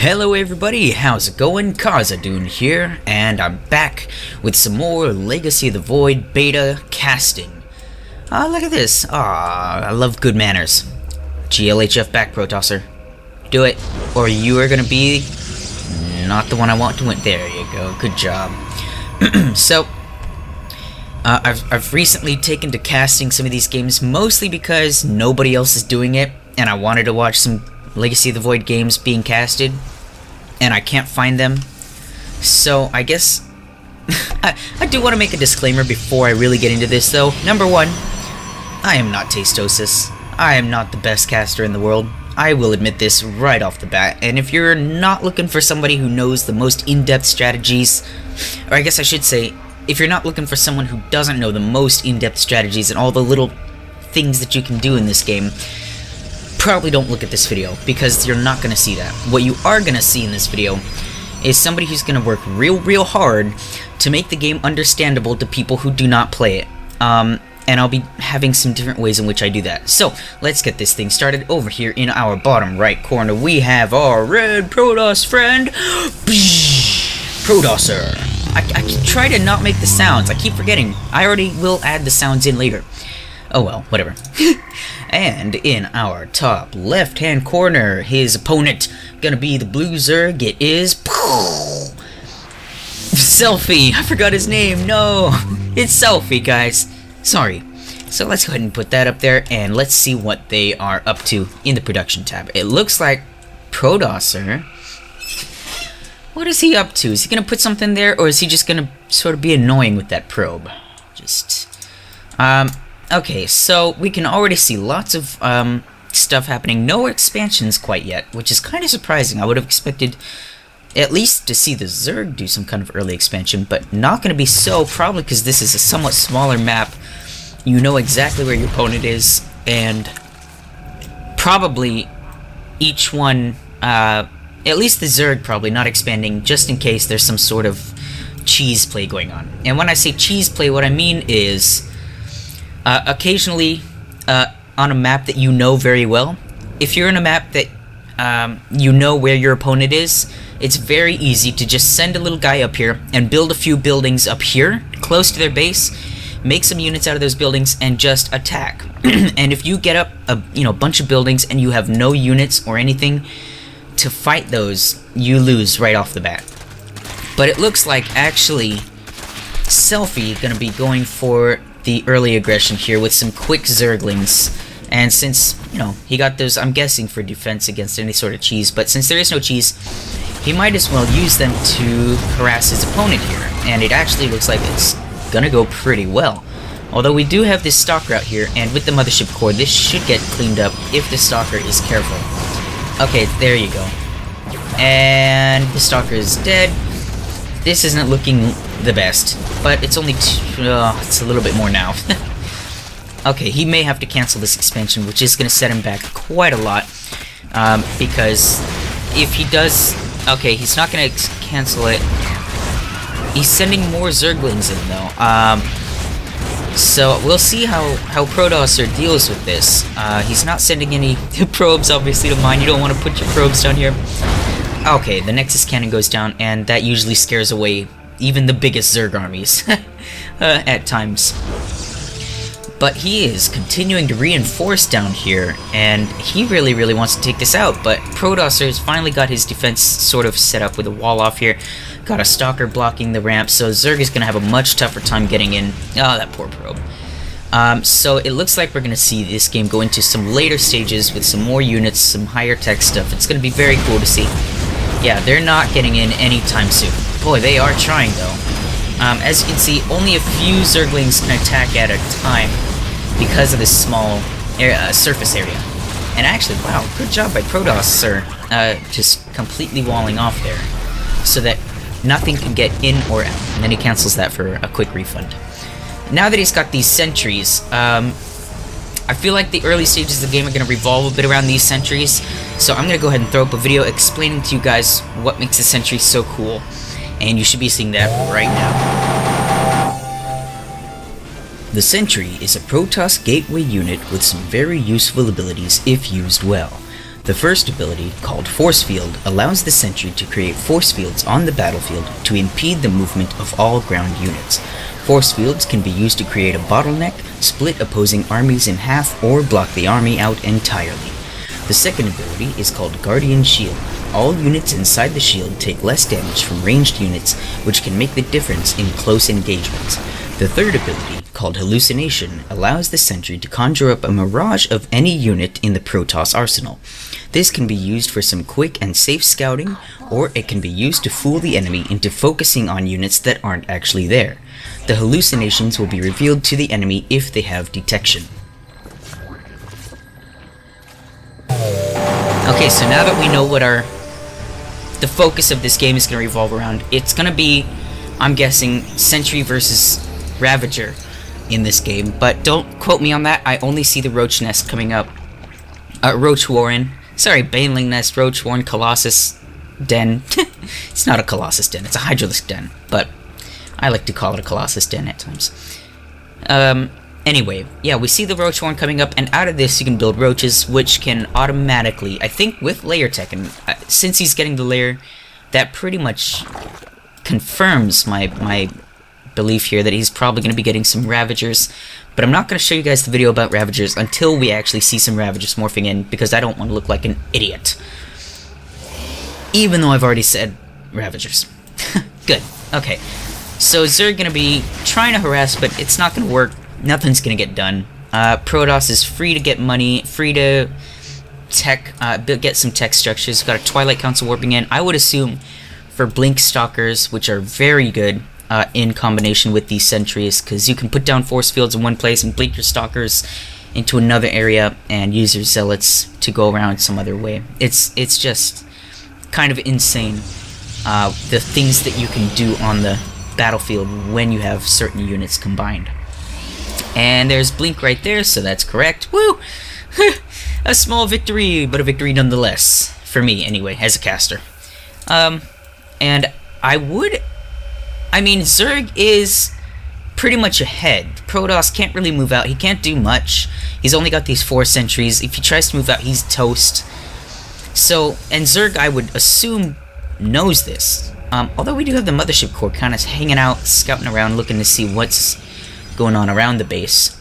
Hello everybody, how's it going? Khazadun here, and I'm back with some more Legacy of the Void beta casting. Look at this. I love good manners. GLHF back, Protosser. Do it, or you are gonna be not the one I want to win. There you go, good job. So, I've recently taken to casting some of these games, mostly because nobody else is doing it, and I wanted to watch some Legacy of the Void games being casted, and I can't find them. So I guess I do want to make a disclaimer before I really get into this though. Number one, I am not Tastosis. I am not the best caster in the world. I will admit this right off the bat. And if you're not looking for somebody who knows the most in-depth strategies, or I guess I should say, if you're not looking for someone who doesn't know the most in-depth strategies and all the little things that you can do in this game, probably don't look at this video, because you're not going to see that. What you are going to see in this video is somebody who's going to work real hard to make the game understandable to people who do not play it. And I'll be having some different ways in which I do that. So, let's get this thing started. Over here in our bottom right corner, we have our red Protoss friend, Protosser. I try to not make the sounds. I keep forgetting. I already will add the sounds in later. Oh well, whatever. And in our top left-hand corner, his opponent, gonna be the blue Zerg, it is... Celphy! I forgot his name, no! It's Celphy, guys. Sorry. So let's go ahead and put that up there, and let's see what they are up to in the production tab. It looks like Protosser... What is he up to? Is he gonna put something there, or is he just gonna sort of be annoying with that probe? Okay, so we can already see lots of stuff happening. No expansions quite yet, which is kind of surprising. I would have expected at least to see the Zerg do some kind of early expansion, but not going to be so, probably because this is a somewhat smaller map. You know exactly where your opponent is, and probably each one, at least the Zerg probably not expanding, just in case there's some sort of cheese play going on. And when I say cheese play, what I mean is... occasionally, on a map that you know very well, if you're in a map that you know where your opponent is, it's very easy to just send a little guy up here and build a few buildings up here, close to their base, make some units out of those buildings, and just attack. And if you get up a bunch of buildings and you have no units or anything to fight those, you lose right off the bat. But it looks like, actually, Celphy gonna be going for the early aggression here with some quick Zerglings, and since, he got those, I'm guessing, for defense against any sort of cheese, but since there is no cheese, he might as well use them to harass his opponent here, and it actually looks like it's gonna go pretty well. Although we do have this Stalker out here, and with the Mothership Core, this should get cleaned up if the Stalker is careful. Okay, there you go. And the Stalker is dead. This isn't looking the best, but it's only it's a little bit more now. Okay, he may have to cancel this expansion, which is going to set him back quite a lot, because if he does... Okay, he's not going to cancel it. He's sending more Zerglings in, though. So we'll see how Protosser deals with this. He's not sending any probes, obviously, to mine. You don't want to put your probes down here. Okay, the Nexus Cannon goes down, and that usually scares away even the biggest Zerg armies at times. But he is continuing to reinforce down here, and he really wants to take this out, but Protosser has finally got his defense sort of set up with a wall off here, got a Stalker blocking the ramp, so Zerg is going to have a much tougher time getting in. Oh, that poor probe. So it looks like we're going to see this game go into some later stages with some more units, some higher tech stuff. It's going to be very cool to see. Yeah, they're not getting in anytime soon. Boy, they are trying, though. As you can see, only a few Zerglings can attack at a time because of this small surface area. And actually, wow, good job by Protosser, just completely walling off there, so that nothing can get in or out. And then he cancels that for a quick refund. Now that he's got these sentries, I feel like the early stages of the game are going to revolve a bit around these sentries, so I'm going to go ahead and throw up a video explaining to you guys what makes the sentry so cool, and you should be seeing that right now. The sentry is a Protoss gateway unit with some very useful abilities if used well. The first ability, called Force Field, allows the sentry to create force fields on the battlefield to impede the movement of all ground units. Force fields can be used to create a bottleneck, split opposing armies in half, or block the army out entirely. The second ability is called Guardian Shield. All units inside the shield take less damage from ranged units, which can make the difference in close engagements. The third ability, called Hallucination, allows the sentry to conjure up a mirage of any unit in the Protoss arsenal. This can be used for some quick and safe scouting, or it can be used to fool the enemy into focusing on units that aren't actually there. The hallucinations will be revealed to the enemy if they have detection. Okay, so now that we know what the focus of this game is going to revolve around, it's going to be, I'm guessing, Sentry versus Ravager in this game, but don't quote me on that. I only see the Roach Nest coming up. Roach Warren. Sorry, Baneling Nest, Roach Warren, Colossus Den. It's not a Colossus Den, it's a Hydralisk Den, but I like to call it a Colossus Den at times. Anyway, yeah, we see the Roach Horn coming up, and out of this you can build roaches, which can automatically, I think with layer tech, and since he's getting the layer, that pretty much confirms my belief here that he's probably going to be getting some Ravagers, but I'm not going to show you guys the video about Ravagers until we actually see some Ravagers morphing in, because I don't want to look like an idiot. Even though I've already said Ravagers. Good, okay. So Zerg going to be trying to harass, but it's not going to work. Nothing's gonna get done. Protoss is free to get money, free to tech, get some tech structures. Got a Twilight Council warping in. I would assume for Blink Stalkers, which are very good in combination with these sentries, because you can put down force fields in one place and blink your Stalkers into another area and use your Zealots to go around some other way. It's just kind of insane, the things that you can do on the battlefield when you have certain units combined. And there's Blink right there, so that's correct. Woo! A small victory, but a victory nonetheless. For me, anyway, as a caster. And I mean, Zerg is pretty much ahead. Protoss can't really move out. He can't do much. He's only got these 4 sentries. If he tries to move out, he's toast. So, and Zerg, I would assume, knows this. Although we do have the Mothership Core kind of hanging out, scouting around, looking to see what's going on around the base.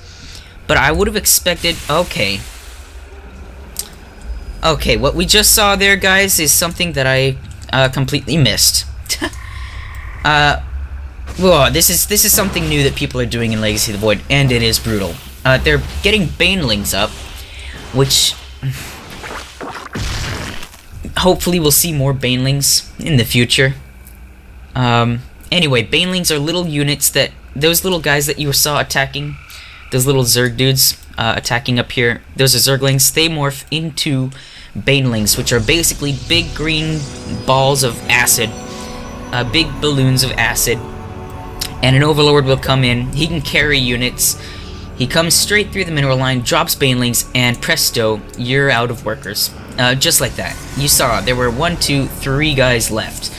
But I would have expected... Okay, what we just saw there, guys, is something that I completely missed. Whoa, this is something new that people are doing in Legacy of the Void, and it is brutal. They're getting Banelings up, which... hopefully we'll see more Banelings in the future. Anyway, Banelings are little units that... Those little guys that you saw attacking, those little Zerg dudes attacking up here, those are Zerglings. They morph into Banelings, which are basically big green balls of acid, big balloons of acid. And an Overlord will come in. He can carry units. He comes straight through the mineral line, drops Banelings, and presto, you're out of workers. Just like that. You saw, there were 1, 2, 3 guys left.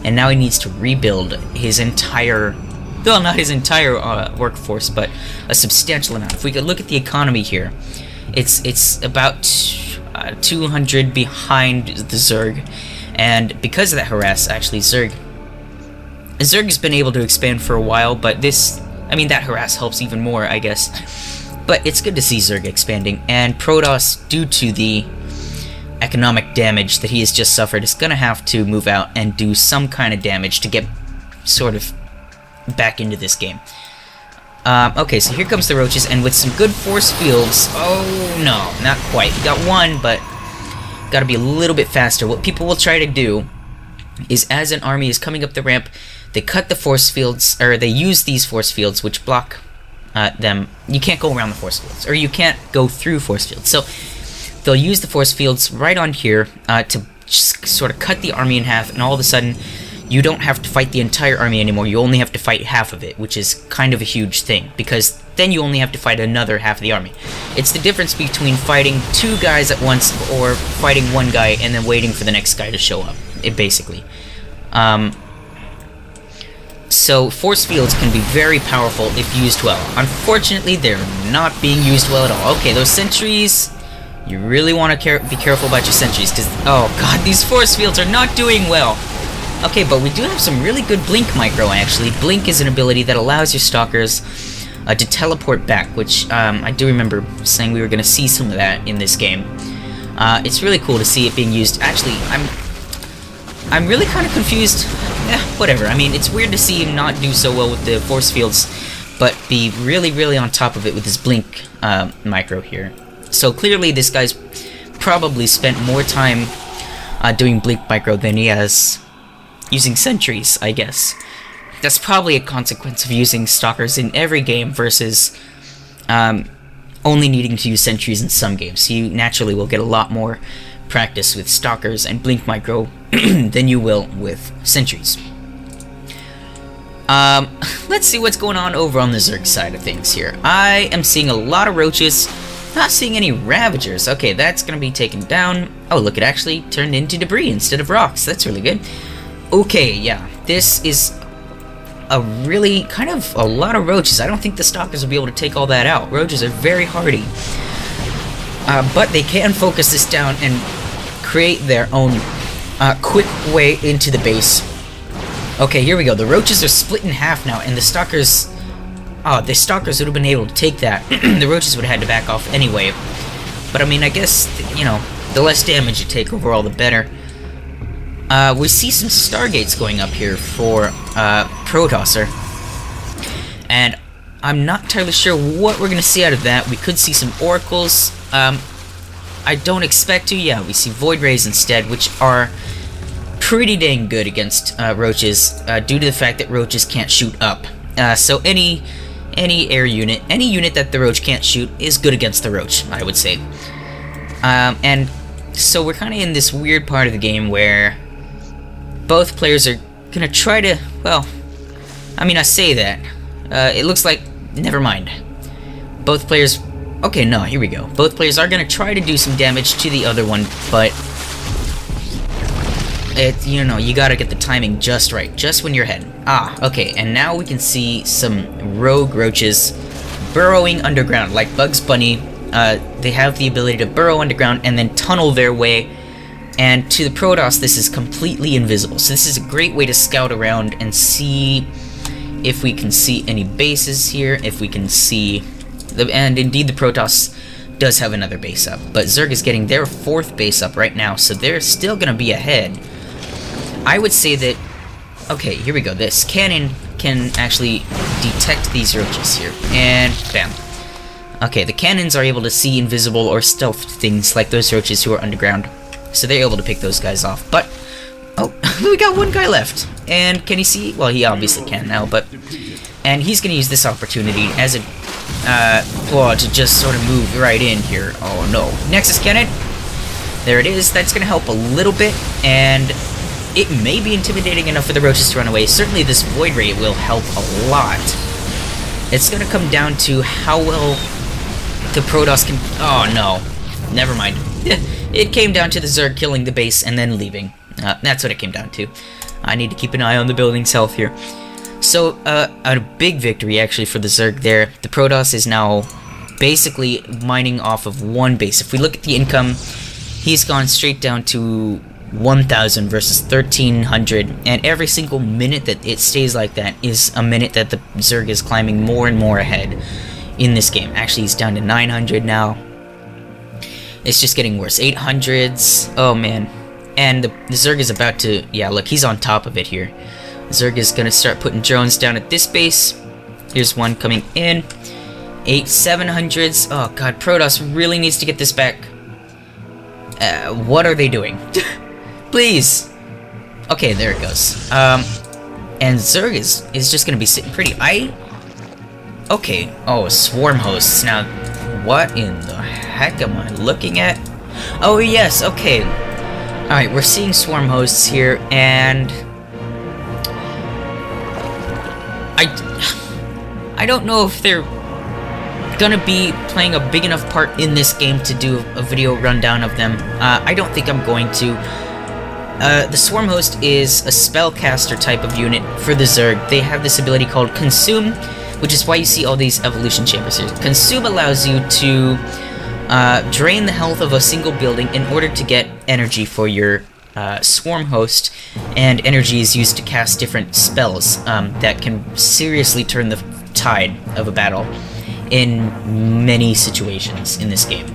And now he needs to rebuild his entire... Well, not his entire workforce, but a substantial amount. If we could look at the economy here, it's about 200 behind the Zerg, and because of that harass, actually, Zerg has been able to expand for a while, but this, I mean, that harass helps even more, I guess. But it's good to see Zerg expanding, and Protoss, due to the economic damage that he has just suffered, is gonna have to move out and do some kind of damage to get sort of back into this game. Okay, so here comes the roaches, and with some good force fields... Oh, no, not quite. Got one, but gotta be a little bit faster. What people will try to do is, as an army is coming up the ramp, they cut the force fields, or they use these force fields, which block them. You can't go around the force fields, or you can't go through force fields. So they'll use the force fields right on here to just sort of cut the army in half, and all of a sudden you don't have to fight the entire army anymore. You only have to fight half of it, which is kind of a huge thing, because then you only have to fight another half of the army. It's the difference between fighting 2 guys at once or fighting 1 guy and then waiting for the next guy to show up, basically. So force fields can be very powerful if used well. Unfortunately, they're not being used well at all. Okay, those sentries You really want to be careful about your sentries, because, oh god, these force fields are not doing well. Okay, but we do have some really good Blink micro, actually. Blink is an ability that allows your Stalkers to teleport back, which I do remember saying we were going to see some of that in this game. It's really cool to see it being used. Actually, I'm really kind of confused. Whatever. I mean, it's weird to see him not do so well with the force fields, but be really, really on top of it with his Blink micro here. So clearly this guy's probably spent more time doing Blink micro than he has using sentries, I guess. That's probably a consequence of using Stalkers in every game versus only needing to use sentries in some games. You naturally will get a lot more practice with Stalkers and Blink micro than you will with sentries. Let's see what's going on over on the Zerg side of things here. I am seeing a lot of roaches, not seeing any Ravagers. Okay, that's gonna be taken down. Oh, look, it actually turned into debris instead of rocks. That's really good. Okay, yeah, this is a really kind of a lot of roaches. I don't think the Stalkers will be able to take all that out. Roaches are very hardy. But they can focus this down and create their own quick way into the base. Okay, here we go. The roaches are split in half now, and the Stalkers... Oh, the Stalkers would have been able to take that. The roaches would have had to back off anyway. But I mean, I guess, you know, the less damage you take overall, the better. We see some Stargates going up here for Protosser. And I'm not entirely sure what we're going to see out of that. We could see some Oracles. I don't expect to. Yeah, we see Void Rays instead, which are pretty dang good against roaches, due to the fact that roaches can't shoot up. So any air unit, any unit that the roach can't shoot is good against the roach, I would say. And so we're kind of in this weird part of the game where both players are gonna try to, well, I mean, I say that. It looks like, never mind. Both players, okay, no, here we go. Both players are gonna try to do some damage to the other one, but you know, you gotta get the timing just right, just when you're ahead. Ah, okay, and now we can see some rogue roaches burrowing underground, like Bugs Bunny. They have the ability to burrow underground and then tunnel their way, and to the Protoss, this is completely invisible. So this is a great way to scout around and see if we can see any bases here, if we can see... And indeed, the Protoss does have another base up, but Zerg is getting their 4th base up right now, so they're still gonna be ahead. I would say that... Okay, here we go. This cannon can actually detect these roaches here, and bam. Okay, the cannons are able to see invisible or stealth things like those roaches who are underground, so they're able to pick those guys off. But, oh, we got one guy left. And can he see? Well, he obviously can now, but... And he's gonna use this opportunity as a... well, to just sort of move right in here. Oh, no. Nexus Cannon! There it is. That's gonna help a little bit, and it may be intimidating enough for the roaches to run away. Certainly this Void Ray will help a lot. It's gonna come down to how well the Protoss can... Oh, no. Never mind. It came down to the Zerg killing the base and then leaving. That's what it came down to. I need to keep an eye on the building's health here. So, a big victory, actually, for the Zerg there. The Protoss is now basically mining off of one base. If we look at the income, he's gone straight down to 1,000 versus 1,300. And every single minute that it stays like that is a minute that the Zerg is climbing more and more ahead in this game. Actually, he's down to 900 now. It's just getting worse. 800s. Oh, man. And the Zerg is about to... Yeah, look, he's on top of it here. Zerg is going to start putting drones down at this base. Here's one coming in. 700s. Oh, God, Protoss really needs to get this back. What are they doing? Please. Okay, there it goes. And Zerg is just going to be sitting pretty. Okay. Oh, swarm hosts. Now, what in the heck am I looking at? Oh, yes, okay. Alright, we're seeing swarm hosts here, and... I don't know if they're gonna be playing a big enough part in this game to do a video rundown of them. I don't think I'm going to. The Swarm Host is a spellcaster type of unit for the Zerg. They have this ability called Consume, which is why you see all these evolution chambers here. Consume allows you to drain the health of a single building in order to get energy for your swarm host, and energy is used to cast different spells that can seriously turn the tide of a battle in many situations in this game.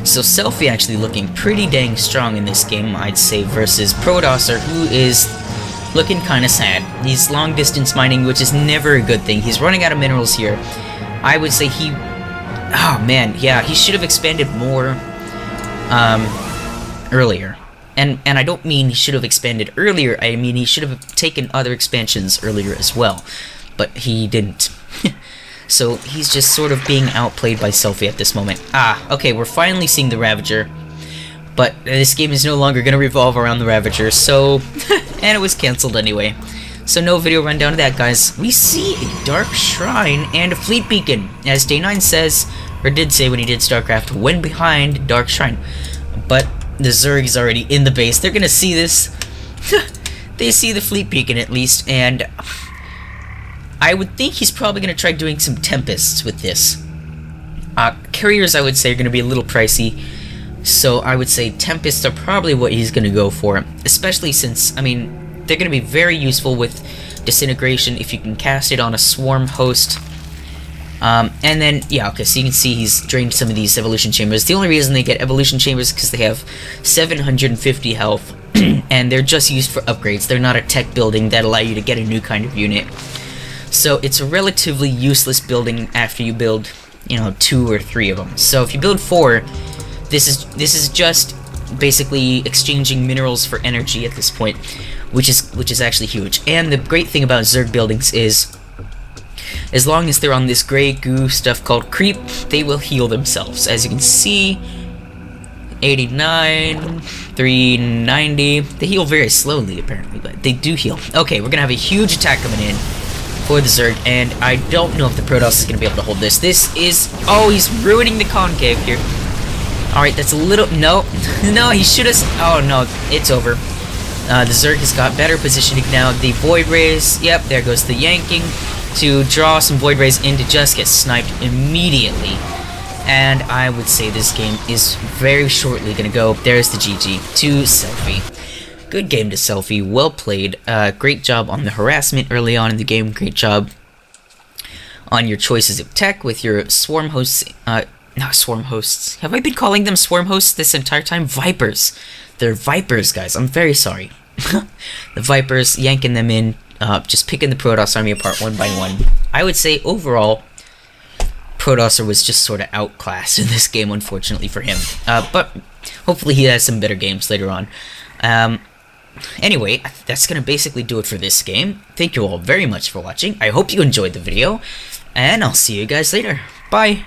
So Celphy actually looking pretty dang strong in this game, I'd say, versus Protosser, who is looking kinda sad. He's long distance mining, which is never a good thing. He's running out of minerals here. I would say he... Oh man, yeah, he should have expanded more earlier. And I don't mean he should have expanded earlier, I mean he should have taken other expansions earlier as well. But he didn't. So he's just sort of being outplayed by Celphy at this moment. Okay, we're finally seeing the Ravager. But this game is no longer going to revolve around the Ravager, so... and it was cancelled anyway. So no video rundown of that, guys. We see a Dark Shrine and a Fleet Beacon. As Day 9 says, or did say when he did StarCraft, when behind Dark Shrine. But the Zerg is already in the base. They're going to see this. They see the Fleet Beacon at least, and... I would think he's probably going to try doing some Tempests with this. Carriers, I would say, are going to be a little pricey. So I would say Tempests are probably what he's going to go for. Especially since, I mean, they're going to be very useful with Disintegration if you can cast it on a Swarm host. And then, yeah, okay, so you can see he's drained some of these Evolution Chambers. The only reason they get Evolution Chambers is because they have 750 health. And they're just used for upgrades. They're not a tech building that allow you to get a new kind of unit. So it's a relatively useless building after you build, you know, 2 or 3 of them. So if you build 4, this is just basically exchanging minerals for energy at this point, which is actually huge. And the great thing about Zerg buildings is, as long as they're on this gray goo stuff called creep, they will heal themselves. As you can see, 89, 390. They heal very slowly apparently, but they do heal. Okay, we're gonna have a huge attack coming in for the Zerg, and I don't know if the Protoss is going to be able to hold this. This is... Oh, he's ruining the concave here. Alright, that's a little... No. No, he should have... Oh, no. It's over. The Zerg has got better positioning now. The Void Rays... Yep, there goes the yanking to draw some Void Rays in to just get sniped immediately. And I would say this game is very shortly going to go. There's the GG to Celphy. Good game to Celphy, well played. Great job on the harassment early on in the game. Great job on your choices of tech with your swarm hosts. Not swarm hosts. Have I been calling them swarm hosts this entire time? Vipers. They're Vipers, guys. I'm very sorry. The Vipers, yanking them in, just picking the Protoss army apart one by one. I would say overall, Protosser was just sort of outclassed in this game, unfortunately for him. But hopefully he has some better games later on. Anyway, that's going to basically do it for this game. Thank you all very much for watching. I hope you enjoyed the video, and I'll see you guys later. Bye!